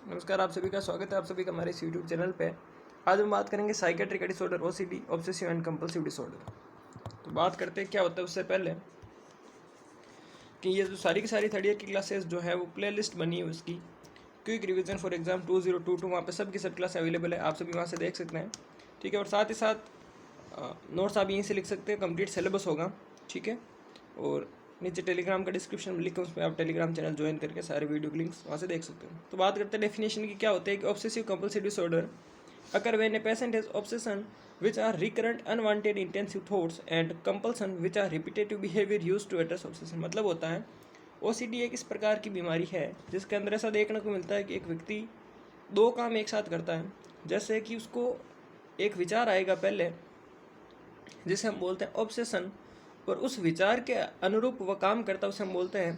नमस्कार, आप सभी का स्वागत है आप सभी का हमारे इस यूट्यूब चैनल पे। आज हम बात करेंगे psychiatric disorder OCD, obsessive and compulsive disorder. तो बात करते हैं क्या होता है उससे पहले कि ये जो सारी की सारी थर्ड ईयर की क्लासेस जो है वो प्ले लिस्ट बनी है उसकी क्विक रिवीजन फॉर एग्जाम 2022, वहाँ पे सब की सब क्लास अवेलेबल है, आप सभी वहाँ से देख सकते हैं। ठीक है, और साथ ही साथ नोट्स आप यहीं से लिख सकते हैं, कंप्लीट सिलेबस होगा। ठीक है, और नीचे टेलीग्राम का डिस्क्रिप्शन में लिखा, उस पर आप टेलीग्राम चैनल ज्वाइन करके सारे वीडियो के लिंक्स वहाँ से देख सकते हैं। तो बात करते हैं डेफिनेशन की, क्या होता है कि obsessive compulsive disorder occur when a patient has obsession which are recurrent unwanted intensive thoughts and compulsion which are repetitive behavior used to address obsession। मतलब होता है ओसीडी एक इस प्रकार की बीमारी है जिसके अंदर ऐसा देखने को मिलता है कि एक व्यक्ति दो काम एक साथ करता है। जैसे कि उसको एक विचार आएगा पहले जिसे हम बोलते हैं ऑब्सेशन, और उस विचार के अनुरूप वह काम करता है उसे हम बोलते हैं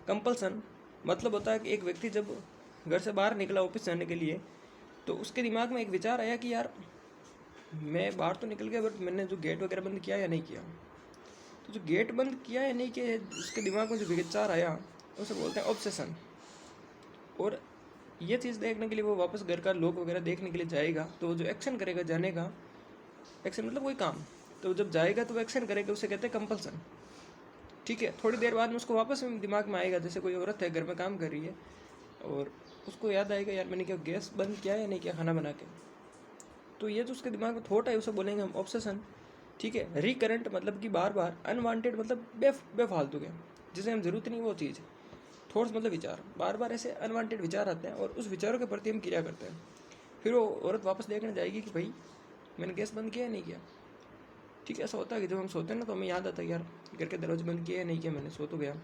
कंपल्सन। मतलब होता है कि एक व्यक्ति जब घर से बाहर निकला ऑफिस जाने के लिए तो उसके दिमाग में एक विचार आया कि यार मैं बाहर तो निकल गया बट मैंने जो गेट वगैरह बंद किया या नहीं किया। तो जो गेट बंद किया या नहीं किया उसके दिमाग में जो विचार आया उसे बोलते हैं ऑब्सेशन। और ये चीज़ देखने के लिए वो वापस घर का लोग वगैरह देखने के लिए जाएगा, तो जो एक्शन करेगा जाने का, एक्शन मतलब कोई काम, तो जब जाएगा तो वो एक्शन करेगा, उसे कहते हैं कंपल्सन। ठीक है, थोड़ी देर बाद में उसको वापस दिमाग में आएगा, जैसे कोई औरत है घर में काम कर रही है और उसको याद आएगा यार मैंने क्या गैस बंद किया या नहीं किया खाना बना के, तो ये जो उसके दिमाग में थॉट है उसे बोलेंगे हम ऑब्सेशन। ठीक है, रिकरेंट मतलब कि बार बार, अनवांटेड मतलब बेफालतू के, जिसे हम जरूरत नहीं वो चीज़। थॉट्स मतलब विचार, बार बार ऐसे अनवांटेड विचार आते हैं और उस विचारों के प्रति हम क्रिया करते हैं। फिर वो औरत वापस देखने जाएगी कि भाई मैंने गैस बंद किया या नहीं किया। ठीक है, ऐसा होता है कि जब हम सोते हैं ना तो हमें याद आता है यार घर के दरवाजे बंद किया या नहीं किया, मैंने सो तो गया।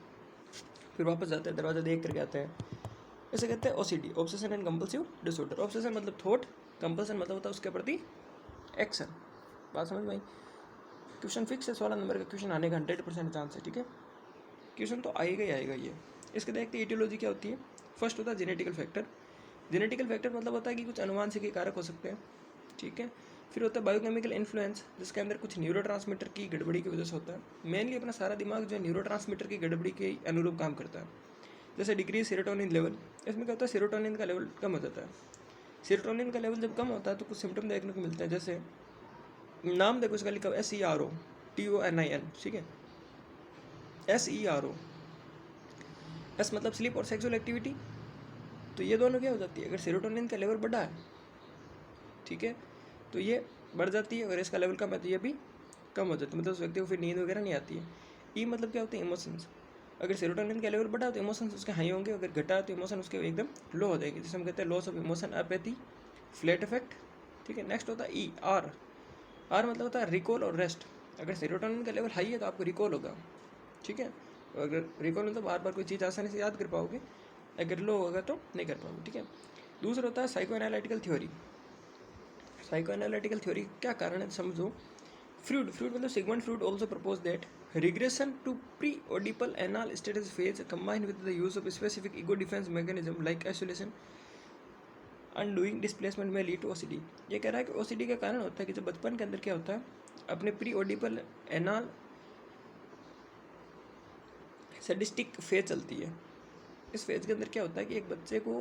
फिर वापस जाते हैं, दरवाजा देख करके आते हैं। इसे कहते हैं OCD, obsession and compulsive disorder. Obsession मतलब थॉट, कंपल्सन मतलब होता है उसके प्रति एक्शन। बात समझ में आई? क्वेश्चन फिक्स है, 16 नंबर का क्वेश्चन आने का 100% चांस है। ठीक है, क्वेश्चन तो आएगा ही आएगा ये। इसके देखते हैं ईटियोलॉजी क्या होती है। फर्स्ट होता है जेनेटिकल फैक्टर। जेनेटिकल फैक्टर मतलब होता है कि कुछ अनुवांशिक कारक हो सकते हैं। ठीक है, फिर होता है बायोकेमिकल इन्फ्लुएंस, जिसके अंदर कुछ न्यूरोट्रांसमीटर की गड़बड़ी की वजह से होता है। मेनली अपना सारा दिमाग जो है न्यूरोट्रांसमीटर की गड़बड़ी के अनुरूप काम करता है। जैसे डिक्रीज सेरोटोनिन लेवल, इसमें क्या होता है सेरोटोनिन का लेवल कम हो जाता है। सेरोटोनिन का लेवल जब कम होता है तो कुछ सिम्टम देखने को मिलते हैं, जैसे नाम देखो इसका लिखा हुआ SEROTONIN। ठीक है, SERO, एस मतलब स्लीप और सेक्सुअल एक्टिविटी। तो ये दोनों क्या हो जाती है, अगर सेरोटोनिन का लेवल बढ़ा है, ठीक है, तो ये बढ़ जाती है, और इसका लेवल कम है तो ये भी कम हो जाती है, मतलब उस व्यक्ति को फिर नींद वगैरह नहीं आती है। ई मतलब क्या होते हैं इमोशंस। अगर सेरोटोनिन का लेवल बढ़ा तो इमोशंस उसके हाई होंगे, अगर घटा तो इमोशन उसके एकदम लो हो जाएंगे, जिसे हम कहते हैं loss of emotion, apathy, flat effect. ठीक है, नेक्स्ट होता है ई आर। आर मतलब होता है रिकॉल और रेस्ट। अगर सेरोटोनिन का लेवल हाई है तो आपको रिकॉल होगा। ठीक है, अगर रिकॉल मतलब बार बार कोई चीज़ आसानी से याद कर पाओगे, अगर लो होगा तो नहीं कर पाओगे। ठीक है, दूसरा होता है psycho analytical theory. Psycho analytical theory क्या कारण है समझो। फ्रूड मतलब Sigmund Freud also propose that regression to pre-oedipal anal status phase combined with the use of specific ego defense mechanism like isolation undoing displacement में lead to OCD। ये कह रहा है कि OCD का कारण होता है कि जब बचपन के अंदर क्या होता है, अपने प्री-ओडिपल एनाल सैडिस्टिक फेज चलती है। इस फेज के अंदर क्या होता है कि एक बच्चे को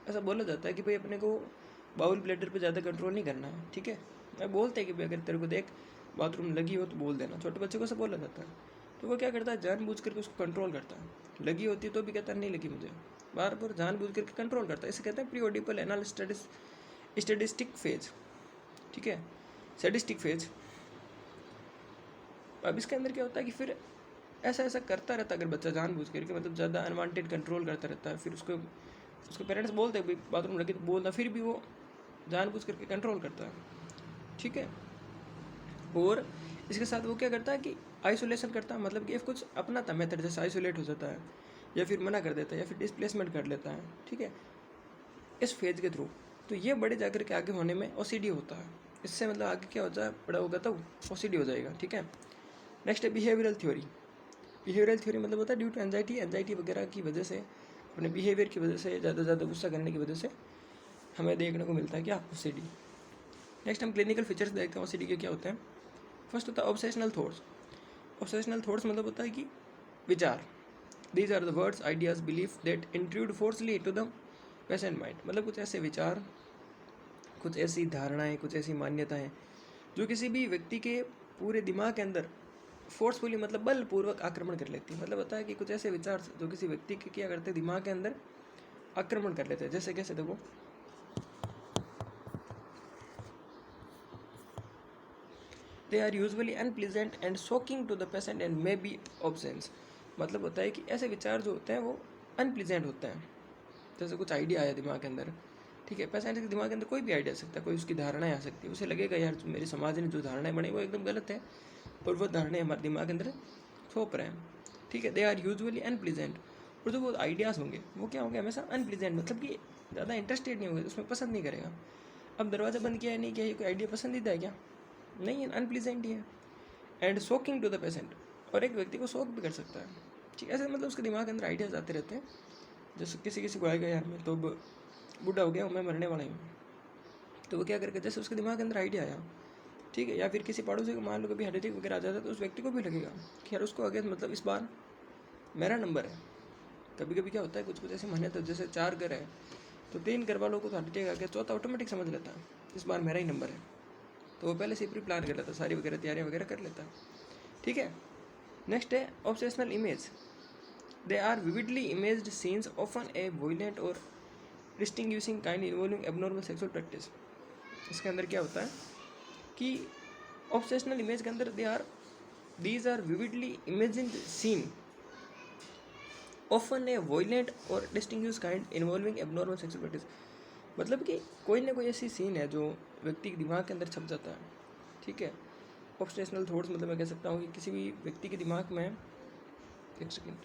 ऐसा बोला जाता है कि भाई अपने को बाउल ब्लैडर पे ज़्यादा कंट्रोल नहीं करना है। ठीक है, मैं बोलते हैं कि भाई अगर तेरे को देख बाथरूम लगी हो तो बोल देना, छोटे बच्चे को सब बोला जाता है। तो वो क्या करता है, जानबूझ करके उसको कंट्रोल करता है। लगी होती है तो भी कहता है नहीं लगी मुझे, बार बार जानबूझ करके कंट्रोल करता है। इसे कहते हैं प्री-ओडिपल एनाल स्टैटिस्टिक फेज। ठीक है, सैडिस्टिक फेज। अब इसके अंदर क्या होता है कि फिर ऐसा ऐसा करता रहता है अगर बच्चा जानबूझ करके, मतलब ज़्यादा अनवांटेड कंट्रोल करता रहता है। फिर उसके पेरेंट्स बोलते हैं भाई बाथरूम लगी तो बोलना, फिर भी वो जानबूझ करके कंट्रोल करता है। ठीक है, और इसके साथ वो क्या करता है कि आइसोलेशन करता है, मतलब कि कुछ अपनाता मेथड, जैसे आइसोलेट हो जाता है या फिर मना कर देता है या फिर डिस्प्लेसमेंट कर लेता है। ठीक है, इस फेज के थ्रू। तो ये बड़े जाकर के आगे होने में OCD होता है। इससे मतलब आगे क्या होता है, बड़ा होगा तो OCD हो जाएगा। ठीक है, नेक्स्ट है बिहेवियरल थ्योरी। बिहेवियरल थ्योरी मतलब होता है ड्यू टू एंजाइटी वगैरह की वजह से, अपने बिहेवियर की वजह से, ज़्यादा गुस्सा करने की वजह से हमें देखने को मिलता है क्या, OCD। नेक्स्ट हम क्लिनिकल फीचर्स देखते हैं OCD के क्या होते हैं। फर्स्ट होता है ऑब्सेशनल थॉट्स। ऑब्सेशनल थॉट्स मतलब होता है कि विचार। These are the words, ideas, belief that intrude forcefully to the patient mind मतलब कुछ ऐसे विचार, कुछ ऐसी धारणाएं, कुछ ऐसी मान्यताएं जो किसी भी व्यक्ति के पूरे दिमाग के अंदर फोर्सफुली मतलब बलपूर्वक आक्रमण कर लेती है। मतलब होता है कि कुछ ऐसे विचार जो किसी व्यक्ति के क्या करते हैं, दिमाग के अंदर आक्रमण कर लेते हैं। जैसे कैसे देखो, they are usually unpleasant and shocking to the patient and may be obscene. मतलब होता है कि ऐसे विचार जो होते हैं वो अनप्लीजेंट होते हैं। जैसे कुछ आइडिया आया दिमाग के अंदर, ठीक है, पेशेंट के दिमाग के अंदर कोई भी आइडिया आ सकता है, कोई उसकी धारणाएं आ सकती है, उसे लगेगा यार मेरे समाज ने जो धारणाएं बनाई वो एकदम गलत है, और वो धारणाएं हमारे दिमाग के अंदर थोप रहे हैं, ठीक है। दे आर यूजुअली अनप्लीजेंट, और जो वो आइडियाज़ होंगे वो क्या होंगे, हमेशा अनप्लीजेंट, मतलब कि ज़्यादा इंटरेस्टेड नहीं होंगे, उसमें पसंद नहीं करेगा। अब दरवाज़ा बंद किया है, नहीं किया, ये कोई आइडिया पसंदीदा है क्या? नहीं है, अनप्लीजेंट ही है। And shocking to the patient, और एक व्यक्ति को शॉक भी कर सकता है, ठीक है। ऐसे मतलब उसके दिमाग के अंदर आइडियाज आते रहते हैं। जैसे किसी को आएगा यार मैं तो बूढ़ा हो गया हूँ, मैं मरने वाला हूँ, तो वो क्या करके, जैसे उसके दिमाग के अंदर आइडिया आया, ठीक है, या फिर किसी पड़ोसी को मान लो कभी हार्ट अटैक वगैरह आ जाता है, तो उस व्यक्ति को भी लगेगा कि यार उसको आगे मतलब इस बार मेरा नंबर है। कभी कभी क्या होता है, कुछ ऐसी मान्यता, जैसे 4 घर है तो 3 घर वालों को तो हार्ट अटैक आ गया, चौथा ऑटोमेटिक समझ लेता है इस बार मेरा ही नंबर है, तो वो पहले से प्री प्लान कर लेता है, सारी वगैरह तैयारियाँ वगैरह कर लेता है, ठीक है। नेक्स्ट है obsessional image. They are vividly imaged scenes often a violent और distinguishing kind involving abnormal sexual practice. इसके अंदर क्या होता है कि ऑब्सेशनल इमेज के अंदर these are vividly imagined scene often a violent और distinguish kind involving abnormal sexual practice. मतलब कि कोई ना कोई ऐसी सीन है जो व्यक्ति के दिमाग के अंदर छप जाता है, ठीक है। ऑब्सेशनल थॉट्स मतलब मैं कह सकता हूँ कि किसी भी व्यक्ति के दिमाग में, एक सेकेंड,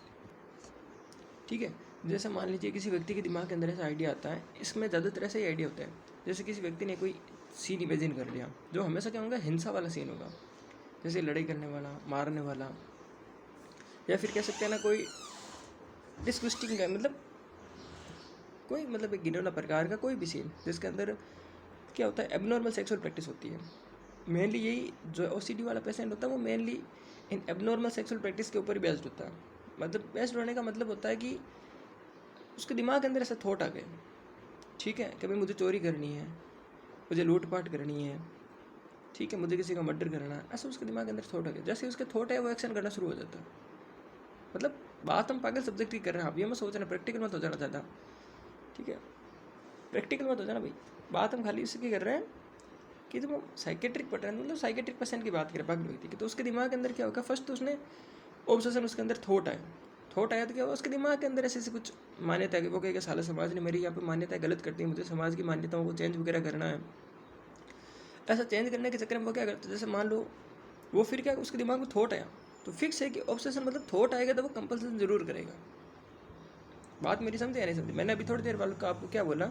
ठीक है, जैसे मान लीजिए किसी व्यक्ति के दिमाग के अंदर ऐसा आइडिया आता है, इसमें ज़्यादातर ऐसा ही आइडिया होता है। जैसे किसी व्यक्ति ने कोई सीन इमेजिन कर लिया जो हमेशा क्या होगा, हिंसा वाला सीन होगा, जैसे लड़ाई करने वाला, मारने वाला, या फिर कह सकते हैं ना कोई डिस्गस्टिंग का, मतलब कोई मतलब एक घिनौना प्रकार का कोई भी सीन जिसके अंदर क्या होता है, एबनॉर्मल सेक्सुअल प्रैक्टिस होती है। मेनली यही जो ओसीडी वाला पेशेंट होता है वो मेनली इन एबनॉर्मल सेक्सुअल प्रैक्टिस के ऊपर ही बेस्ड होता है। मतलब बेस्ड होने का मतलब होता है कि उसके दिमाग के अंदर ऐसा थॉट आ गए, ठीक है, कभी मुझे चोरी करनी है, मुझे लूटपाट करनी है, ठीक है, मुझे किसी का मर्डर करना है, ऐसा उसके दिमाग के अंदर थॉट आ गया। जैसे उसके थॉट है वो एक्शन करना शुरू हो जाता है। मतलब बात हम पागल सब्जेक्ट की कर रहे हैं, आप ये मत सोचना प्रैक्टिकल मत हो जाना ज़्यादा, ठीक है, प्रैक्टिकल मत हो जाना भाई। बात हम खाली इसकी कर रहे हैं कि जब हम साइकेट्रिक पढ़ रहे हैं, मतलब साइकेट्रिक पेशेंट की बात करें, पागल व्यक्ति की, तो उसके दिमाग के अंदर क्या होगा, फर्स्ट तो उसने ऑब्सेशन, उसके अंदर थॉट आया तो क्या हुआ, उसके दिमाग के अंदर ऐसे कुछ मान्यता है कि वो कहेगा साला समाज ने मेरी यहाँ पे मान्यताएं गलत करती है, मुझे समाज की मान्यताओं को चेंज वगैरह करना है। ऐसा चेंज करने के चक्कर में वो क्या करते हैं, जैसे मान लो वो फिर क्या, उसके दिमाग में थॉट आया तो फिक्स है कि ऑब्सेशन मतलब थॉट आएगा तो वो कंपल्सन जरूर करेगा। बात मेरी समझे या नहीं समझे? मैंने अभी थोड़ी देर वालों का आपको क्या बोला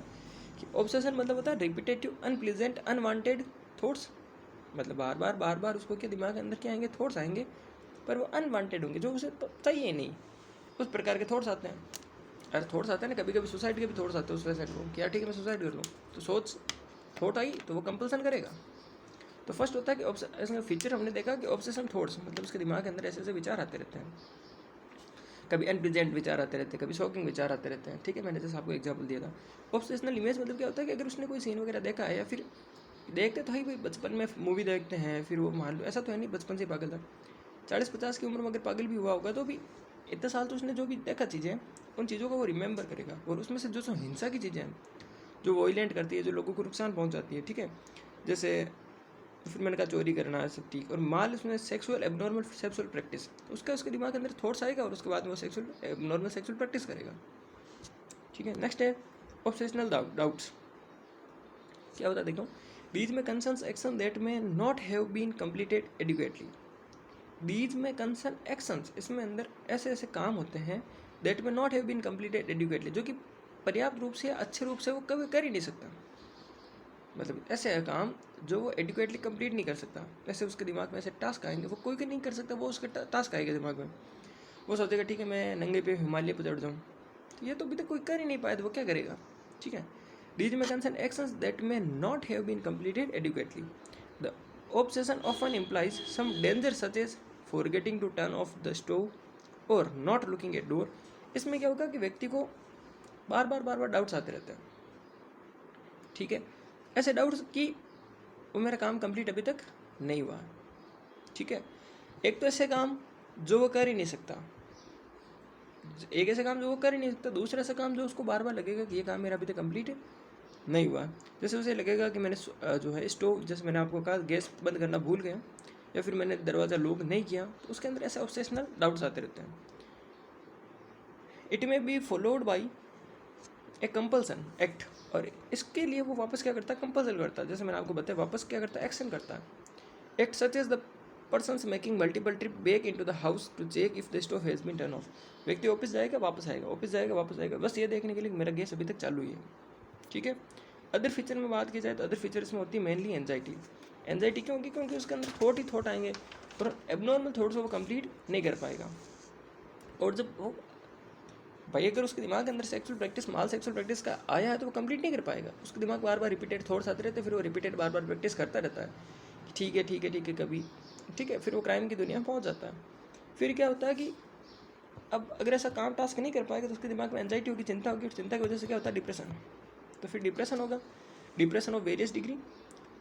कि ऑब्सेशन मतलब होता है रिपीटेटिव अनप्लीजेंट अनवांटेड थॉट्स। मतलब बार बार उसको क्या दिमाग के अंदर क्या आएंगे, थॉट्स आएंगे, पर वो अनवांटेड होंगे, जो उसे चाहिए नहीं, उस प्रकार के थॉट्स आते हैं। अरे थॉट्स आते हैं ना, कभी कभी सुसाइड के भी थॉट्स आते हैं उस पेशेंट को, क्या ठीक है मैं सुसाइड कर लूँ, तो सोच थॉट आई तो वो कंपल्सन करेगा। तो फर्स्ट होता है कि इसका फीचर हमने देखा कि ऑब्सेशन थॉट्स, मतलब उसके दिमाग के अंदर ऐसे ऐसे विचार आते रहते हैं, कभी अनप्लीजेंट विचार आते रहते हैं, कभी शॉकिंग विचार आते रहते हैं, ठीक है। मैंने जैसे आपको एग्जांपल दिया था। ऑब्सेशनल इमेज मतलब क्या होता है कि अगर उसने कोई सीन वगैरह देखा है, या फिर देखते तो ही भाई बचपन में मूवी देखते हैं, फिर वो मान लो ऐसा तो है नहीं बचपन से पागल था, 40-50 की उम्र में अगर पागल भी हुआ होगा तो भी इतने साल तो उसने जो भी देखा चीज़ें, उन चीज़ों को वो रिमेंबर करेगा। और उसमें से जो हिंसा की चीज़ें हैं, जो वॉयलेंट करती है, जो लोगों को नुकसान पहुँचाती है, ठीक है, जैसे फिर मैंने कहा चोरी करना है सब ठीक, और माल उसमें सेक्सुअल एबनॉर्मल सेक्सुअल प्रैक्टिस, उसका उसके दिमाग के अंदर थॉट्स आएगा और उसके बाद में वो सेक्सुअल एबनॉर्मल सेक्सुअल प्रैक्टिस करेगा, ठीक है। नेक्स्ट है ऑब्सेशनल डाउट्स। क्या होता है देखो, these may concerns action that may not have been completed adequately. These may concern actions, इसमें अंदर ऐसे ऐसे काम होते हैं that may not have been completed adequately, जो कि पर्याप्त रूप से अच्छे रूप से वो कभी कर ही नहीं सकता। मतलब ऐसे है काम जो वो एडुकेटली कंप्लीट नहीं कर सकता। ऐसे उसके दिमाग में ऐसे टास्क आएंगे वो कोई नहीं कर सकता, वो उसके टास्क आएगा दिमाग में, वो सोचेगा ठीक है मैं नंगे पे हिमालय पर चढ़ जाऊँ, तो ये तो अभी तक कोई कर ही नहीं पाया तो वो क्या करेगा, ठीक है। These may concern actions that may not have been completed adequately. The obsession often implies some danger such as forgetting to turn off the stove or not looking at door. इसमें क्या होगा कि व्यक्ति को बार बार डाउट्स आते रहते हैं, ठीक है। ऐसे डाउट्स कि वो मेरा काम कंप्लीट अभी तक नहीं हुआ, ठीक है। एक तो ऐसे काम जो वो कर ही नहीं सकता, एक ऐसे काम जो वो कर ही नहीं सकता, दूसरा ऐसा काम जो उसको बार बार लगेगा कि ये काम मेरा अभी तक कंप्लीट नहीं हुआ। जैसे उसे लगेगा कि मैंने जो है स्टोव, जैसे मैंने आपको कहा गैस बंद करना भूल गया, या फिर मैंने दरवाज़ा लॉक नहीं किया, तो उसके अंदर ऐसे ऑब्सेशनल डाउट्स आते रहते हैं। It may be followed by A compulsion act, और इसके लिए वो वापस क्या करता है, कंपल्सन करता है। जैसे मैंने आपको बताया, वापस क्या करता है, एक्शन करता है। Act such as the persons making multiple trip back into the house to check if the stove has been turn off. व्यक्ति ऑफिस जाएगा, वापस आएगा, ऑफिस जाएगा, वापस आएगा, बस ये देखने के लिए मेरा गैस अभी तक चालू ही है, ठीक है। अदर फीचर में बात की जाए तो अदर फीचर्स में होती है मेनली एंजाइटी। एंजाइटी क्यों होगी, क्योंकि उसके अंदर थॉट ही थॉट आएंगे, और एबनॉर्मल थॉट्स वो कंप्लीट नहीं कर पाएगा। और जब वो भाई अगर उसके दिमाग के अंदर सेक्सुअल प्रैक्टिस, माल सेक्सुअल प्रैक्टिस का आया है, तो वो कंप्लीट नहीं कर पाएगा। उसके दिमाग बार बार रिपीटेड थॉट्स आते रहते हैं, फिर वो रिपीटेड बार बार प्रैक्टिस करता रहता है कि ठीक है ठीक है ठीक है कभी, ठीक है। फिर वो क्राइम की दुनिया में पहुँच जाता है। फिर क्या होता है कि अब अगर ऐसा काम टास्क नहीं कर पाएगा तो उसके दिमाग में एंजाइटी होगी, चिंता होगी, और चिंता की वजह से क्या होता है, डिप्रेशन। तो फिर डिप्रेशन होगा, डिप्रेशन ऑफ वेरियस डिग्री,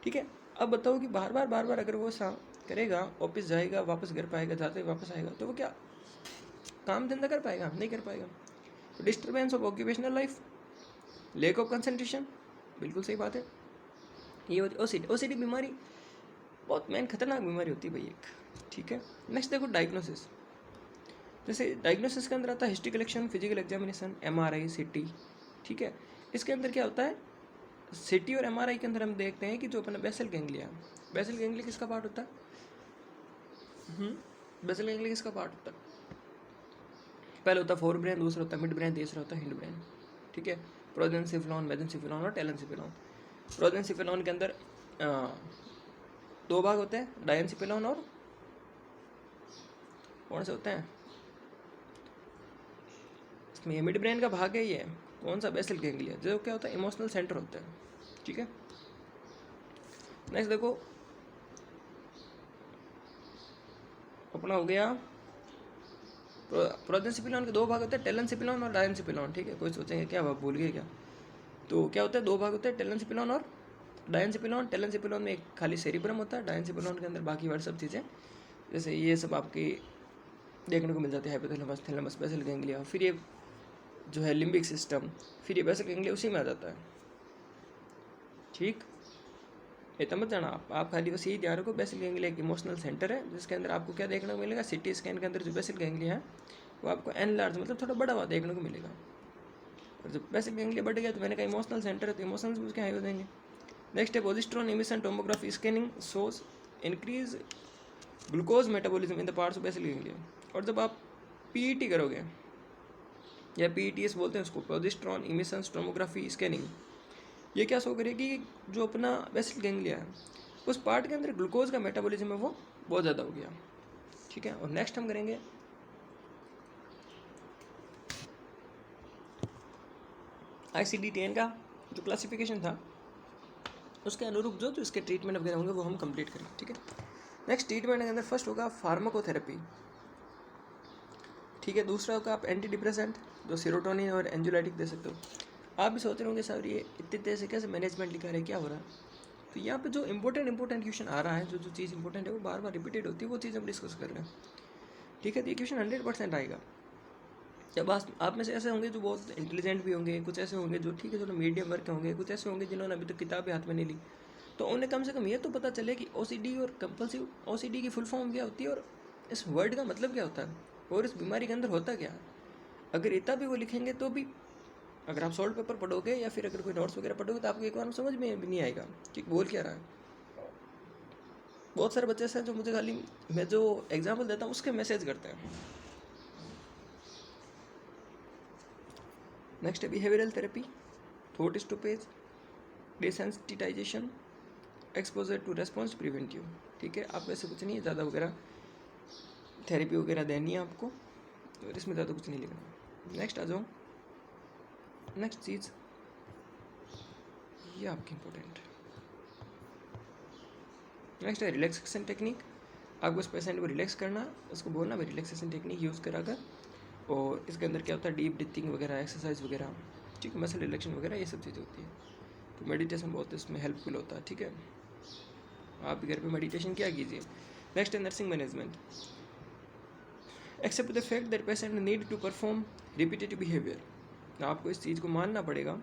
ठीक है। अब बताओ कि बार बार अगर वो सा करेगा, ऑफिस जाएगा, वापस घर पाएगा, जाते वापस आएगा, तो वो क्या काम धंधा कर पाएगा, नहीं कर पाएगा। Disturbance of occupational life, lack of concentration, बिल्कुल सही बात है। ये ओसीडी, ओसीडी बीमारी बहुत मेन खतरनाक बीमारी होती है भाई एक, ठीक है। नेक्स्ट देखो डायग्नोसिस। जैसे डायग्नोसिस के अंदर आता है history collection, physical examination, MRI, CT, ठीक है। इसके अंदर क्या होता है, CT और MRI के अंदर हम देखते हैं कि जो अपना बेसल गैंग्लिया, बेसल गैंग्लिया किसका पार्ट होता है, बेसल गैंग्लिया किसका पार्ट होता है, पहले होता है फोर ब्रेन, दूसरा होता है मिड ब्रेन, तीसरा होता है हिंड ब्रेन, ठीक है। प्रोजेंसिफेलॉन, मेसेंसिफेलॉन और टेलेंसिफेलॉन। प्रोजेंसिफेलॉन के अंदर दो भाग होते हैं, डायंसिफेलॉन और कौन से होते हैं, इसमें मिड ब्रेन का भाग है ये कौन सा, बेसल गैंग्लिया, जो क्या होता है इमोशनल सेंटर होता है, ठीक है। नेक्स्ट देखो अपना हो गया, प्रोजेंसिफेलॉन के दो भाग होते हैं, टेलेंसिफेलॉन और डायंसिफेलॉन, ठीक है। कोई सोचेंगे क्या आप भूल गए क्या, तो क्या होता है, दो भाग होते हैं, टेलेंसिफेलॉन और डायंसिफेलॉन। टेलेंसिफेलॉन में एक खाली सेरिब्रम होता है, डायंसिफेलॉन के अंदर बाकी वाली सब चीज़ें, जैसे ये सब आपकी देखने को मिल जाती है, हाइपोथैलेमस, थैलेमस, बेसल गैंग्लिया, फिर ये जो है लिम्बिक सिस्टम, फिर ये बेसल गैंग्लिया उसी में आ जाता है, ठीक। ये मत जाना आप खाली बस यही ध्यान रखो, बेसल गैंग्लिया एक इमोशनल सेंटर है, जिसके अंदर आपको क्या देखने को मिलेगा, CT स्कैन के अंदर जो बेसल गैंग्लिया है वो आपको एनलार्ज, मतलब थोड़ा बड़ा हुआ देखने को मिलेगा। और जब बेसल गैंग्लिया बढ़ गया तो मैंने कहा इमोशनल सेंटर है, तो इमोशंस उसके हाई हो जाएंगे। नेक्स्ट है positron emission tomography scanning shows increase glucose metabolism in the parts of basal ganglia. और जब आप PET करोगे, या PETS बोलते हैं उसको, पोजिस्ट्रॉन इमिशन टोमोग्राफी स्कैनिंग, ये क्या शो करेगी, जो अपना बेसल गैंग्लिया है उस पार्ट के अंदर ग्लूकोज का मेटाबॉलिज्म है वो बहुत ज़्यादा हो गया, ठीक है। और नेक्स्ट हम करेंगे ICD-10 का जो क्लासिफिकेशन था उसके अनुरूप जो इसके ट्रीटमेंट वगैरह होंगे वो हम कंप्लीट करेंगे, ठीक है। नेक्स्ट ट्रीटमेंट के अंदर फर्स्ट होगा फार्माकोथेरेपी, ठीक है। दूसरा होगा आप एंटी डिप्रेसेंट, जो सेरोटोनिन और एंजुलाइटिक दे सकते हो। आप भी सोच रहे होंगे सर ये इतने तेज से कैसे मैनेजमेंट लिखा है, क्या हो रहा है, तो यहाँ पे जो इंपॉर्टेंट क्वेश्चन आ रहा है, जो चीज़ इंपॉर्टेंट है वो बार बार रिपीटेड होती है, वो चीज़ हम डिस्कस कर रहे हैं, ठीक है। तो ये क्वेश्चन 100% आएगा। जब आप में से ऐसे होंगे जो बहुत इंटेलिजेंट भी होंगे, कुछ ऐसे होंगे जो ठीक है चलो मीडियम वर्क के होंगे, कुछ ऐसे होंगे जिन्होंने अभी तक किताबें हाथ में नहीं ली, तो उन्हें कम से कम ये तो पता चले कि OCD और कंपल्सिव OCD की फुल फॉर्म क्या होती है, और इस वर्ड का मतलब क्या होता है, और इस बीमारी के अंदर होता क्या है। अगर इतना भी वो लिखेंगे तो भी, अगर आप सॉल्ट पेपर पढ़ोगे या फिर अगर कोई नोट्स वगैरह पढ़ोगे तो आपको एक बार समझ में भी नहीं आएगा कि बोल क्या रहा है। बहुत सारे बच्चे ऐसे हैं जो मुझे खाली मैं जो एग्जाम्पल देता हूँ उसके मैसेज करते हैं। नेक्स्ट है behavioural therapy, thought stoppage, desensitisation, exposure to response preventive, ठीक है। आप ऐसे कुछ नहीं है ज़्यादा वगैरह थेरेपी वगैरह देनी है आपको, तो इसमें ज़्यादा कुछ नहीं लिखना। नेक्स्ट आ जाओ, नेक्स्ट चीज़ ये आपकी इम्पोर्टेंट, नेक्स्ट है रिलैक्सेशन टेक्निक। आपको उस पेशेंट को रिलैक्स करना, उसको बोलना भाई रिलैक्सेशन टेक्निक यूज़ करा कर, और इसके अंदर क्या होता है डीप ब्रीथिंग वगैरह, एक्सरसाइज वगैरह, ठीक है, मसल रिलैक्सेशन वगैरह ये सब चीज़ें होती है। तो मेडिटेशन बहुत इसमें हेल्पफुल होता है, ठीक है, आप भी घर पे मेडिटेशन क्या कीजिए। नेक्स्ट है nursing management. Accept the fact that patient need to perform repetitive behaviour. आपको इस चीज़ को मानना पड़ेगा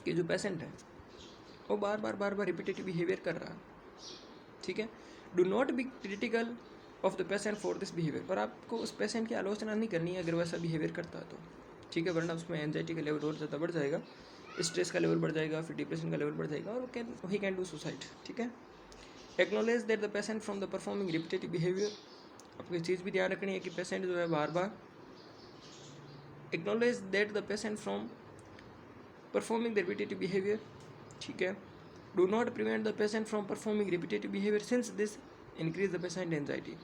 कि जो पेशेंट है वो बार बार रिपीटेटिव बिहेवियर कर रहा है, ठीक है। Do not be critical of the patient for this behaviour. पर आपको उस पेशेंट की आलोचना नहीं करनी है अगर वैसा बिहेवियर करता है तो, ठीक है, वरना उसमें एंजाइटी का लेवल और ज़्यादा बढ़ जाएगा, स्ट्रेस का लेवल बढ़ जाएगा, फिर डिप्रेशन का लेवल बढ़ जाएगा और ही कैन डू सुसाइड, ठीक है। Acknowledge that the patient from the performing repetitive behaviour. आपको इस चीज़ भी ध्यान रखनी है कि पेशेंट जो है बार बार acknowledge that the patient from performing the repetitive behaviour, ठीक है। Do not prevent the patient from performing repetitive behaviour since this increase the patient anxiety.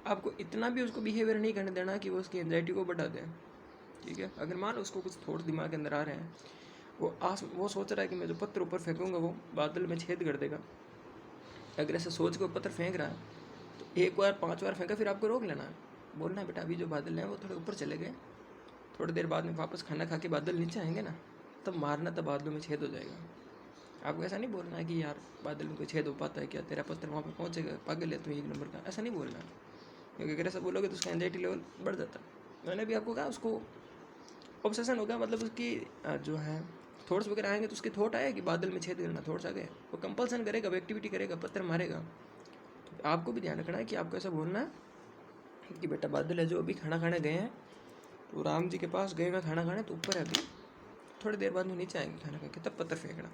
आपको इतना भी उसको बिहेवियर नहीं करने देना कि वो उसकी एंजाइटी को बढ़ा दे, ठीक है। अगर मान लो उसको कुछ थॉट दिमाग के अंदर आ रहे हैं, वो सोच रहा है कि मैं जो पत्थर ऊपर फेंकूंगा वो बादल में छेद कर देगा, अगर ऐसे सोच के वो पत्थर फेंक रहा है तो एक बार 5 बार फेंका, फिर आपको रोक लेना है, बोलना है बेटा अभी जो बादल हैं वो थोड़े ऊपर चले गए, थोड़ी देर बाद में वापस खाना खा के बादल नीचे आएंगे ना, तब मारना, तब बादलों में छेद हो जाएगा। आपको ऐसा नहीं बोलना है कि यार बादल में कोई छेद हो पाता है क्या, तेरा पत्थर वहाँ पे पहुँचेगा, पागल है तू 1 नंबर का, ऐसा नहीं बोलना है, क्योंकि अगर ऐसा बोलोगे तो उसका एंजाइटी लेवल बढ़ जाता है। मैंने भी आपको कहा उसको ऑब्सेशन होगा, मतलब उसकी जो है थॉट्स वगैरह आएंगे तो उसकी थॉट आए कि बादल में छेद करना, थॉट्स आ गए, वो कंपल्सन करेगा, वो एक्टिविटी करेगा, पत्थर मारेगा। तो आपको भी ध्यान रखना है कि आपको ऐसा बोलना है कि बेटा बादल है जो अभी खाना खाने गए हैं, तो राम जी के पास गए हुए खाना खाने, तो ऊपर है अभी, थोड़ी देर बाद में नीचे आएंगे खाना खा के, तब पत्थर फेंकना,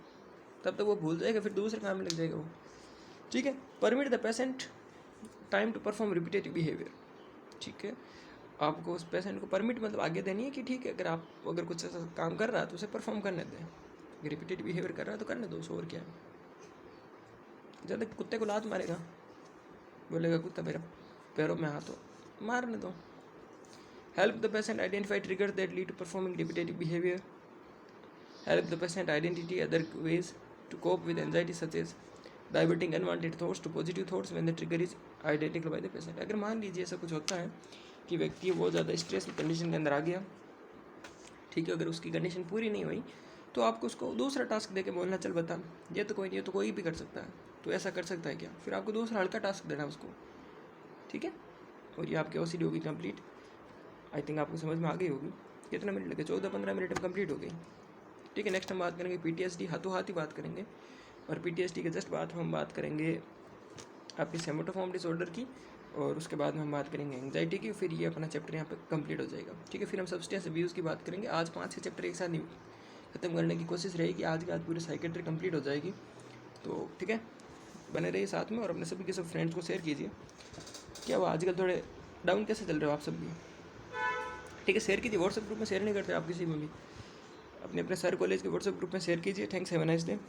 तब तक वो भूल जाएगा, फिर दूसरे काम में लग जाएगा वो, ठीक है। Permit the patient time to perform repetitive behaviour, ठीक है। आपको उस पेशेंट को परमिट मतलब आगे देनी है कि ठीक है, अगर कुछ ऐसा काम कर रहा है तो उसे परफॉर्म करने दें, रिपीटेटिव बिहेवियर कर रहा है तो करने दो, और क्या है। ज़्यादा कुत्ते को लात मारेगा, बोलेगा कुत्ता मेरे पैरों में हाथ हो, मारने दो। Help the patient identify triggers that lead to performing repetitive behaviour. Help the patient identity other ways to cope with anxiety such as diverting unwanted thoughts to positive thoughts when the trigger is identical by the patient. अगर मान लीजिए ऐसा कुछ होता है कि व्यक्ति बहुत ज़्यादा स्ट्रेस कंडीशन के अंदर आ गया, ठीक है, अगर उसकी कंडीशन पूरी नहीं हुई तो आपको उसको दूसरा टास्क देके बोलना, चल बता ये तो कोई नहीं, ये तो कोई भी कर सकता है, तो ऐसा कर सकता है क्या, फिर आपको दूसरा हल्का टास्क देना उसको, ठीक है। और ये आपकी OCD होगी कंप्लीट। आई थिंक आपको समझ में आ गई होगी। कितने मिनट लगे, 14-15 मिनट में कंप्लीट हो गई, ठीक है। नेक्स्ट हम बात करेंगे PTSD, हाथों हाथ ही बात करेंगे, और PTSD के जस्ट बाद हम बात करेंगे आपकी सोमेटोफॉर्म डिसऑर्डर की, और उसके बाद में हम बात करेंगे एंग्जाइटी की, फिर ये अपना चैप्टर यहाँ पे कंप्लीट हो जाएगा, ठीक है। फिर हम सब्सटेंस अब्यूज़ की बात करेंगे। आज 5-6 चैप्टर एक साथ नहीं खत्म करने की कोशिश रहेगी, आज के आज पूरी साइकेट्री कंप्लीट हो जाएगी, तो ठीक है, बने रहिए साथ में, और अपने सभी के सब फ्रेंड्स को शेयर कीजिए। क्या वो आजकल थोड़े डाउन कैसे चल रहे हो आप सब भी, ठीक है, शेयर कीजिए। व्हाट्सएप ग्रुप में शेयर नहीं करते आप किसी में भी, अपने अपने सर कॉलेज के व्हाट्सएप ग्रुप में शेयर कीजिए। Thanks, have a nice day.